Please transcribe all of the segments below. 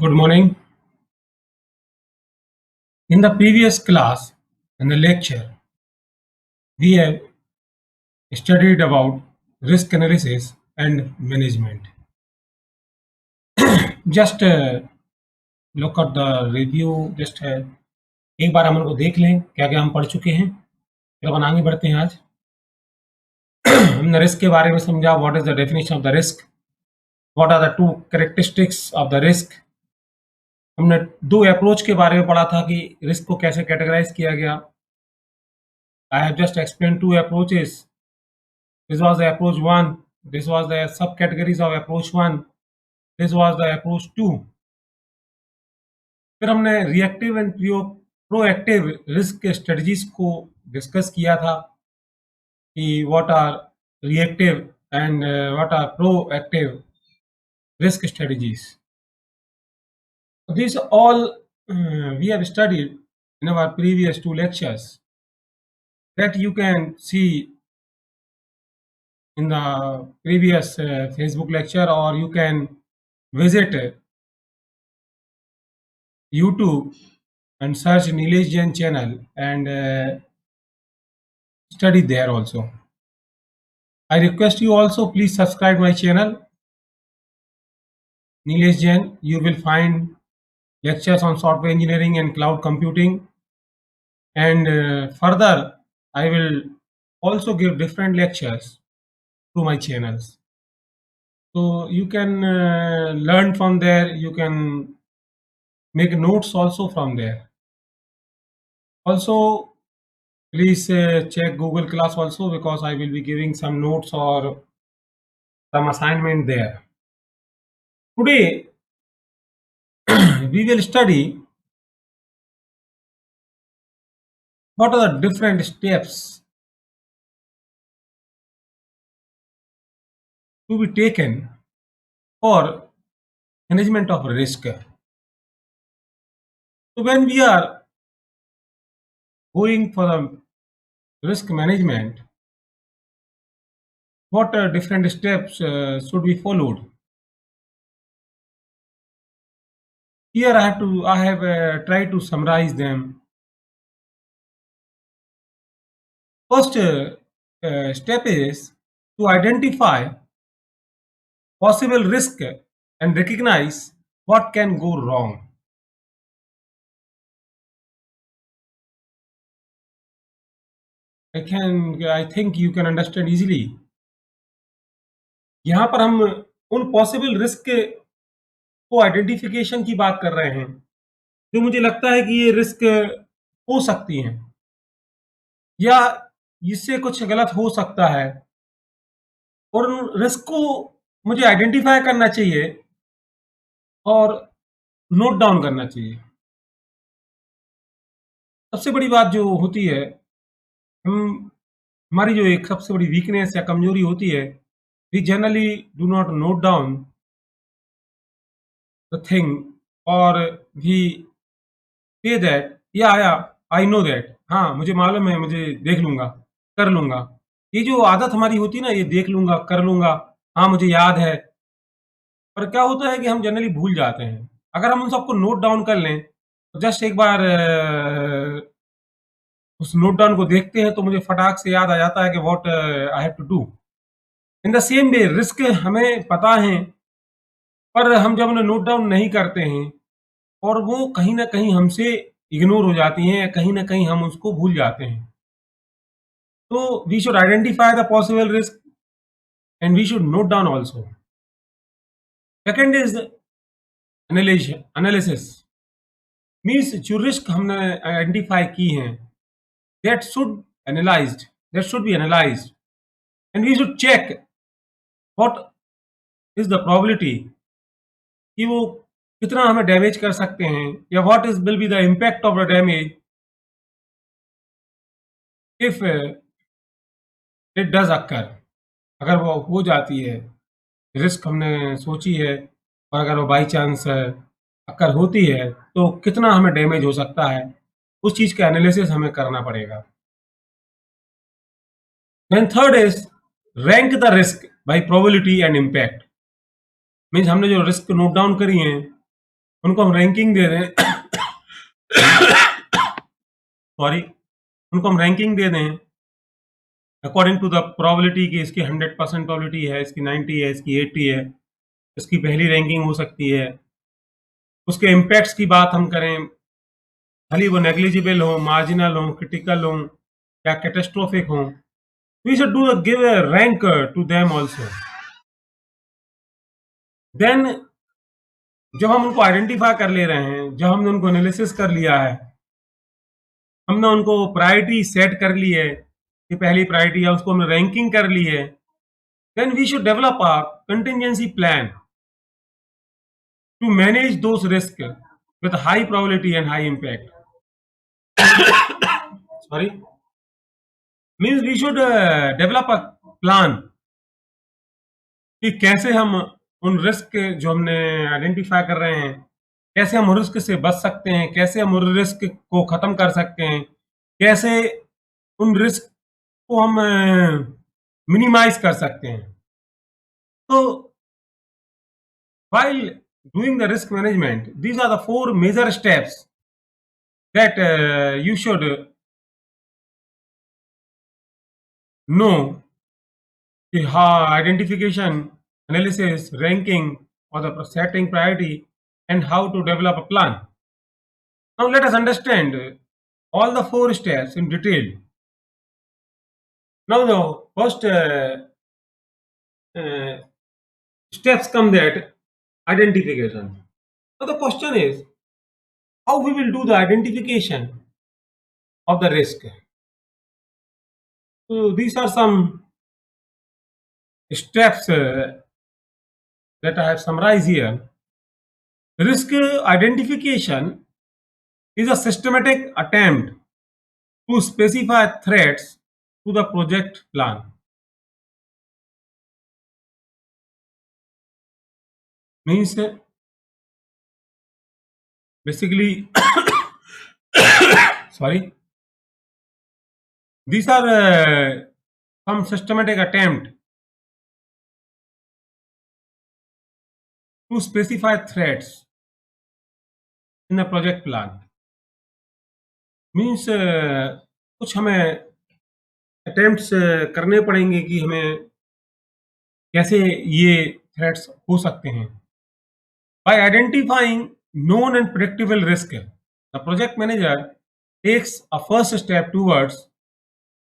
Good morning. In the previous class, in the lecture, we have studied about risk analysis and management. Just look at the review. Just एक बार हम उनको देख लें क्या क्या हम पढ़ चुके हैं, फिर अपन आगे बढ़ते हैं। आज हमने रिस्क के बारे में समझा, what is the definition of the risk, what are the two characteristics of the risk. हमने दो अप्रोच के बारे में पढ़ा था कि रिस्क को कैसे कैटेगराइज किया गया। I have just explain two approaches. This was the approach 1. This was the subcategories of approach 1. This was the approach 2. फिर हमने reactive and proactive risk strategies को डिस्कस किया था कि what are reactive and what are proactive risk strategies. These all we have studied in our previous two lectures that you can see in the previous Facebook lecture, or you can visit YouTube and search Nilesh Jain channel and study there also. I request you also please subscribe my channel Nilesh Jain. You will find lectures on software engineering and cloud computing, and further I will also give different lectures through my channels. So you can learn from there. You can make notes also from there. Also, please check Google Class also, because I will be giving some notes or some assignment there. Today, we will study what are the different steps to be taken for management of risk. So when we are going for the risk management, what different steps should be followed? Here I have tried to summarize them. First step is to identify possible risk and recognize what can go wrong. I think you can understand easily. यहाँ पर हम उन possible risk को identification की बात कर रहे हैं जो मुझे लगता है कि ये रिस्क हो सकती हैं या इससे कुछ गलत हो सकता है, और उन रिस्क को मुझे आइडेंटिफाई करना चाहिए और नोट डाउन करना चाहिए. सबसे बड़ी बात जो होती है, हमारी जो एक सबसे बड़ी वीकनेस या कमजोरी होती है, we generally do not note down the thing, और वी से दैट या आई नो दैट, हाँ मुझे मालूम है, मुझे देख लूंगा, कर लूंगा. ये जो आदत हमारी होती है ना, ये देख लूंगा, कर लूंगा, हाँ मुझे याद है, पर क्या होता है कि हम जनरली भूल जाते हैं. अगर हम उन सबको नोट डाउन कर लें, तो जस्ट एक बार उस नोट डाउन को देखते हैं तो मुझे फटाक से याद आ जाता है कि what I have to do. In the same way risk हमें पता है, पर हम जब उन्हें नोट डाउन नहीं करते हैं और वो कहीं ना कहीं हमसे इग्नोर हो जाती हैं, कहीं ना कहीं हम उसको भूल जाते हैं. तो we should identify the possible risk and we should note down also. Second is analysis. Means जो रिस्क हमने आइडेंटिफाई की हैं, that should be analyzed, and we should check what is the probability कि वो कितना हमें डैमेज कर सकते हैं, या what will be the impact of the damage if it does occur. अगर वो हो जाती है, रिस्क हमने सोची है, और अगर वो बाई चांस अक्कर होती है, तो कितना हमें डैमेज हो सकता है, उस चीज़ का एनालिसिस हमें करना पड़ेगा. Then third is rank the risk by probability and impact. Means हमने जो रिस्क नोट डाउन करी हैं, उनको हम रैंकिंग दे दें सॉरी, उनको हम रैंकिंग दे दें अकॉर्डिंग टू द प्रोबेबिलिटी कि इसकी 100% प्रोबेबिलिटी है, इसकी 90 है, इसकी 80 है, इसकी पहली रैंकिंग हो सकती है। उसके इम्पैक्ट्स की बात हम करें, भले वो नेग्लिजिबल हो, मार्जिनल हो, क्रिटिकल हो या कैटास्ट्रोफिक हो, we should do give a rank to them also. Then जब हम उनको आइडेंटिफाई कर ले रहे हैं, जब हमने उनको एनालिसिस कर लिया है, हमने उनको प्रायोरिटी सेट कर ली है कि पहली प्रायोरिटी है, उसको हमने रैंकिंग कर ली है, then we should develop a contingency plan to manage those risks with high probability and high impact. Sorry, means we should develop a plan कि कैसे हम उन रिस्क जो हमने आइडेंटिफाई कर रहे हैं, कैसे हम रिस्क से बच सकते हैं, कैसे हम उन रिस्क को खत्म कर सकते हैं, कैसे उन रिस्क को हम मिनिमाइज कर सकते हैं। तो while doing the risk management, these are the 4 major steps that you should know: identification, analysis, ranking, or the setting priority, and how to develop a plan. Now let us understand all the 4 steps in detail. Now the first uh, steps come that identification. Now the question is how we will do the identification of the risk. So these are some steps that I have summarized here. Risk identification is a systematic attempt to specify threats to the project plan. Means basically sorry, these are some systematic attempt to specify threats in the project plan. Means कुछ हमें attempts करने पड़ेंगे कि हमें कैसे ये threats हो सकते हैं. By identifying known and predictable risk, the project manager takes a first step towards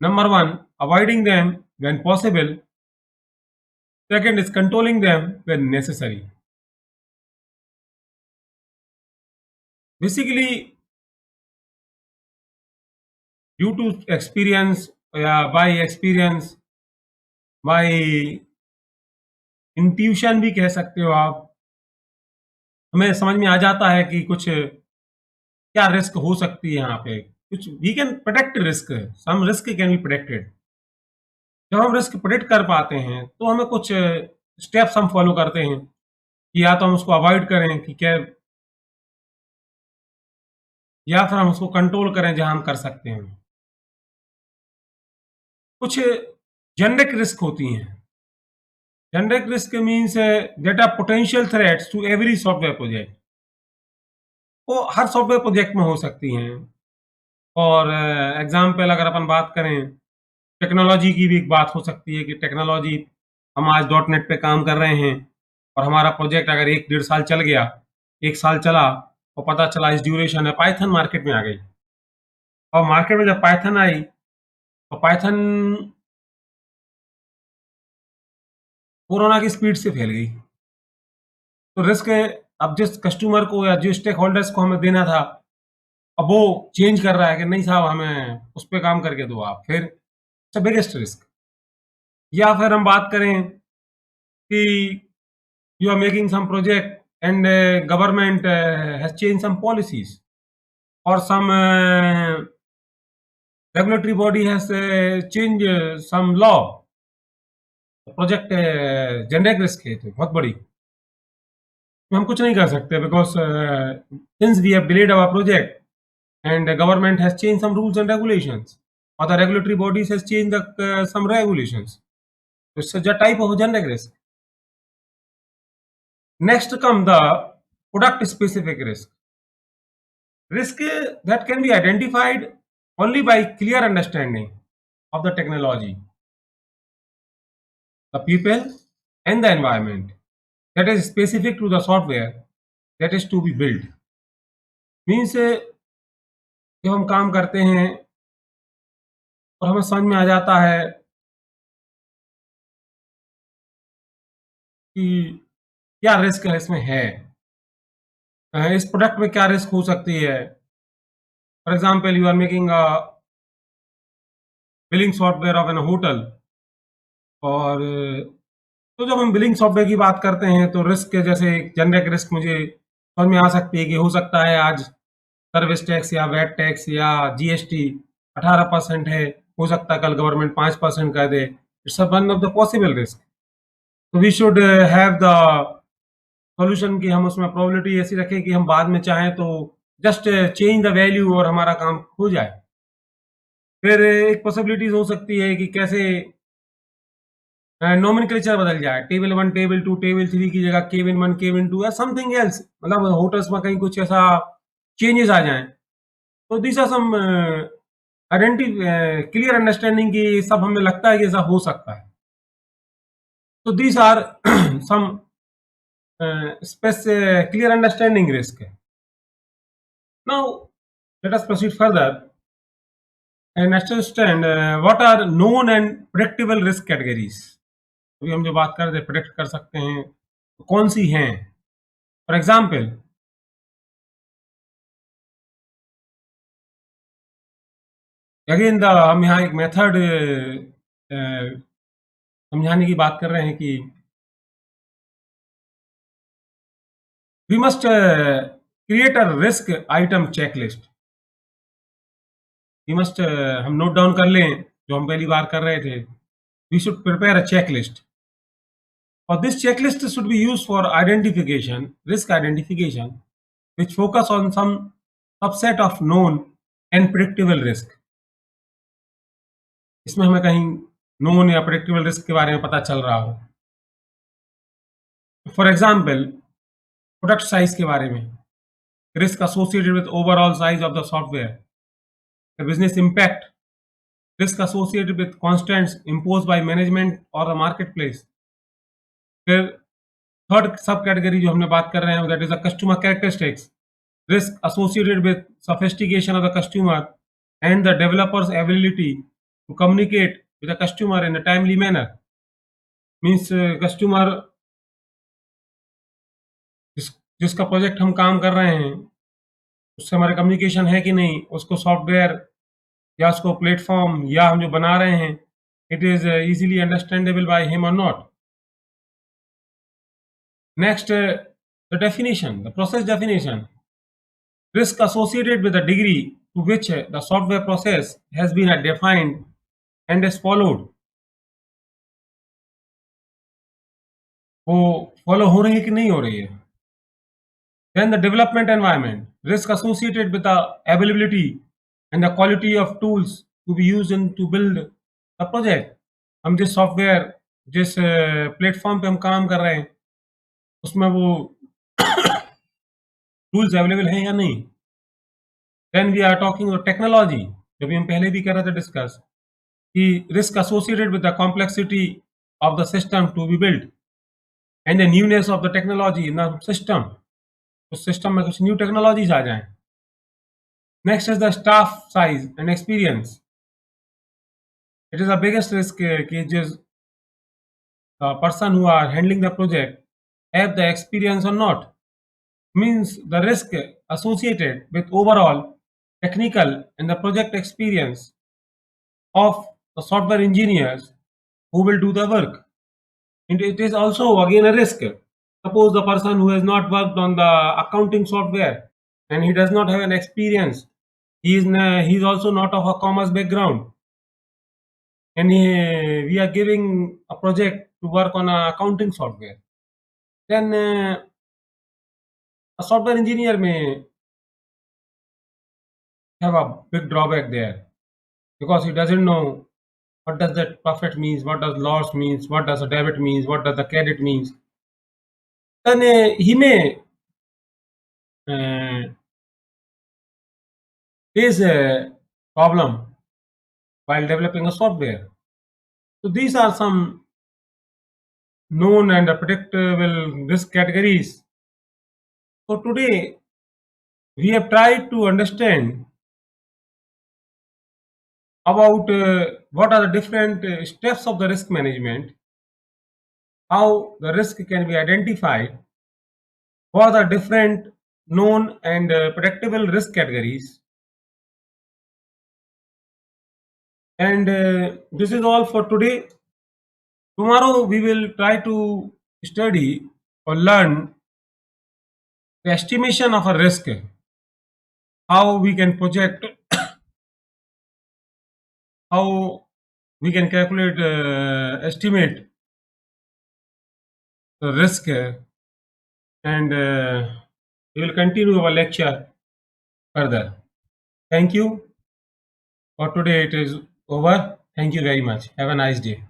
number 1, avoiding them when possible. Second is controlling them when necessary. Basically, due to experience, by experience, by intuition भी कह सकते हो आप, हमें समझ में आ जाता है कि कुछ क्या रिस्क हो सकती है यहाँ पे. कुछ we can protect risk, some risk can be protected. जब हम रिस्क प्रोटेक्ट कर पाते हैं तो हमें कुछ स्टेप्स हम फॉलो करते हैं कि या तो हम उसको अवॉइड करें कि क्या, या फिर हम उसको कंट्रोल करें जहां हम कर सकते हैं. कुछ जेनेरिक रिस्क होती हैं. Generic risk means that are potential threats to every software project. वो हर सॉफ्टवेयर प्रोजेक्ट में हो सकती हैं. और एग्जाम्पल अगर अपन बात करें, टेक्नोलॉजी की भी एक बात हो सकती है कि टेक्नोलॉजी, हम आज .NET पे काम कर रहे हैं और हमारा प्रोजेक्ट अगर 1-1.5 साल चल गया, 1 साल चला और पता चला इस ड्यूरेशन है, पाइथन मार्केट में आ गई. और मार्केट में जब पाइथन आई तो पाइथन कोरोना की स्पीड से फैल गई. तो रिस्क अब जिस कस्टमर को या जिस स्टेक होल्डर्स को हमें देना था, अब वो चेंज कर रहा है कि नहीं साहब हमें उस पर काम करके दो आप. फिर इट्स बिगेस्ट रिस्क. या फिर हम बात करें कि you are making some project and government has changed some policies, or some regulatory body has changed some law. Project generic risk है तो बहुत बड़ी, हम कुछ नहीं कर सकते because since we have delayed our project and the government has changed some rules and regulations, or the regulatory bodies has changed some regulations. It's a type of generic risk. Next come the product specific risk that can be identified only by clear understanding of the technology, the people, and the environment that is specific to the software that is to be built. Means जब हम काम करते हैं और हमें समझ में आ जाता है कि क्या रिस्क है इसमें है, इस प्रोडक्ट में क्या रिस्क हो सकती है। For example, you are making a billing software of an hotel, और तो जब हम बिलिंग सॉफ्टवेयर की बात करते हैं तो रिस्क के जैसे जनरिक रिस्क मुझे समझ में आ सकती है कि हो सकता है आज सर्विस टैक्स या वैट टैक्स या जीएसटी 18% है, हो सकता है कल गवर्नमेंट 5% कर दे। It's one of the possible risk. तो we should have the solution कि हम उसमें प्रोबेबिलिटी ऐसी रखें कि हम बाद में चाहें तो जस्ट चेंज द वैल्यू और हमारा काम हो जाए। फिर एक पॉसिबिलिटीज हो सकती है कि कैसे नोमेनक्लेचर बदल जाए, टेबल 1 टेबल 2 टेबल 3 की जगह केबिन 1 केबिन 2 या समथिंग एल्स, मतलब होटल्स में कहीं कुछ ऐसा चेंजेस आ जाएं। तो this are some identity clear understanding की सब हमें लगता है कि ऐसा हो सकता है। तो this are some clear understanding risk. Now let us proceed further and understand what are known and predictable risk categories. अभी हम जो बात कर रहे थे प्रिडिक्ट कर सकते हैं तो कौन सी हैं। फॉर एग्जाम्पल, अगेन हम यहाँ एक मेथड समझाने की बात कर रहे हैं कि we must create a risk item checklist. We must हम नोट डाउन कर लें जो हम पहली बार कर रहे थे। We should prepare a checklist, और this checklist should be used for identification, risk identification, which focus on some subset of known and predictable risk. इसमें हमें कहीं known या predictable risk के बारे में पता चल रहा हो। फॉर एग्जाम्पल, प्रोडक्ट साइज के बारे में, risk associated with overall size of the software, the business impact, risk associated with constraints imposed by management or the marketplace. फिर थर्ड सब कैटेगरी जो हमने बात कर रहे हैं, that is the customer characteristics, risk associated with sophistication of the customer and the developer's ability to communicate with the customer in a timely manner. Means customer जिसका project हम काम कर रहे हैं उससे हमारे कम्युनिकेशन है कि नहीं, उसको सॉफ्टवेयर या उसको प्लेटफॉर्म या हम जो बना रहे हैं it is easily understandable by him और not. Next, the definition, the process definition, risk associated with the degree to which the software process has been defined and is followed, वो फॉलो हो रही है कि नहीं हो रही है। Then the development environment, risk associated with the availability and the quality of tools to be used in to build the project. हम जिस सॉफ्टवेयर जिस प्लेटफॉर्म पे हम काम कर रहे हैं उसमें वो टूल्स अवेलेबल हैं या नहीं। Then we are talking about technology, जो भी हम पहले भी कर रहे थे डिस्कस, कि risk associated with the complexity of the system to be build and the newness of the technology in the system. उस सिस्टम में कुछ न्यू टेक्नोलॉजीज आ जाएं। Next is the staff size and experience. It is the biggest risk कि जिस person who are handling the project have the experience or not. Means the risk associated with overall technical and the project experience of the software engineers who will do the work. And it is also again a risk. Suppose the person who has not worked on the accounting software and he does not have an experience, he is also not of a commerce background, and we are giving a project to work on a accounting software, then a software engineer may have a big drawback there because he doesn't know what does that profit means, what does loss means, what does a debit means, what does the credit means. Then he may uh, face a problem while developing a software. So these are some known and predictable risk categories. So today we have tried to understand about what are the different steps of the risk management, how the risk can be identified, what are the different known and predictable risk categories. And this is all for today. Tomorrow we will try to study or learn the estimation of a risk, how we can project, how we can calculate, estimate the risk, and we will continue our lecture further. Thank you. For today it is over. Thank you very much. Have a nice day.